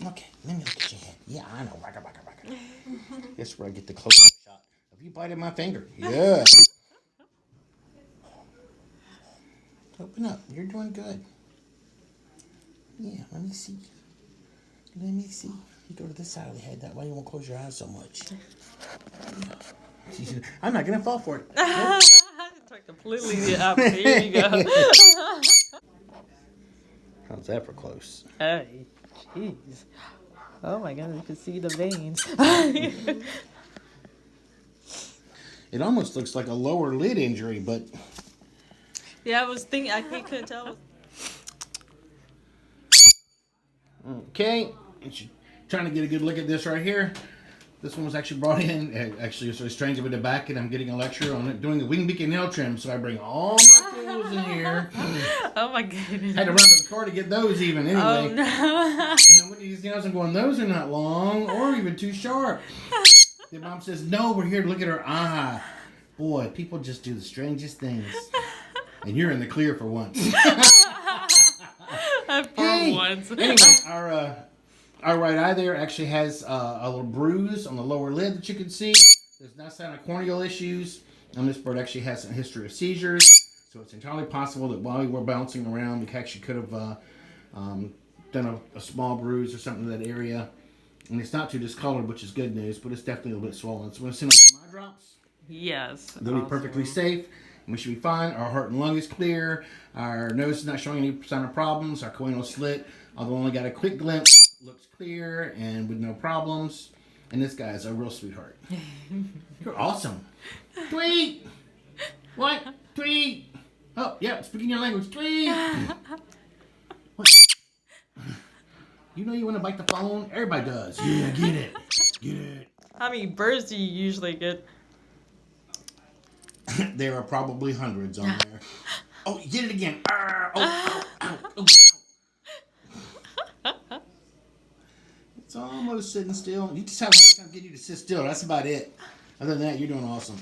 Okay, let me look at your head. Yeah, I know. Raka. That's where I get the close-up shot. Have you bited my finger? Yeah. Open up. You're doing good. Yeah, let me see. Let me see. You go to this side of the head. That way you won't close your eyes so much. I'm not going to fall for it. Nope. Completely up. There you go. How's that for close? Hey, jeez. Oh my God, you can see the veins. It almost looks like a lower lid injury, but... Yeah, I was thinking, I couldn't tell. Okay. Trying to get a good look at this right here. This one was actually brought in. Actually, it's really strange with the back, and I'm getting a lecture on it, doing a wing beak and nail trim. So I bring all my tools in here. Oh my goodness. Had to run to the car to get those even. Anyway. Oh no. And I'm looking at these nails and going, those are not long or even too sharp. The mom says, no, we're here to look at her eye. Boy, people just do the strangest things. And you're in the clear for once. Once. Anyway, our right eye there actually has a little bruise on the lower lid that you can see. There's no sign of corneal issues. And this bird actually has a history of seizures. So it's entirely possible that while we were bouncing around, we actually could have done a small bruise or something in that area. And it's not too discolored, which is good news, but it's definitely a little bit swollen. So we're going to send them some eye drops. Yes. They'll be perfectly safe. And we should be fine. Our heart and lung is clear. Our nose is not showing any sign of problems. Our choanal slit, although only got a quick glimpse, looks clear and with no problems. And this guy is a real sweetheart. You're awesome. Tweet! What? Tweet! Oh, yeah, speaking your language. Tweet! What? You know you want to bite the phone? Everybody does. Yeah, get it. Get it. How many birds do you usually get? There are probably hundreds on there. Oh, you did it again. It's almost sitting still. You just have a hard time getting you to sit still. That's about it. Other than that, you're doing awesome.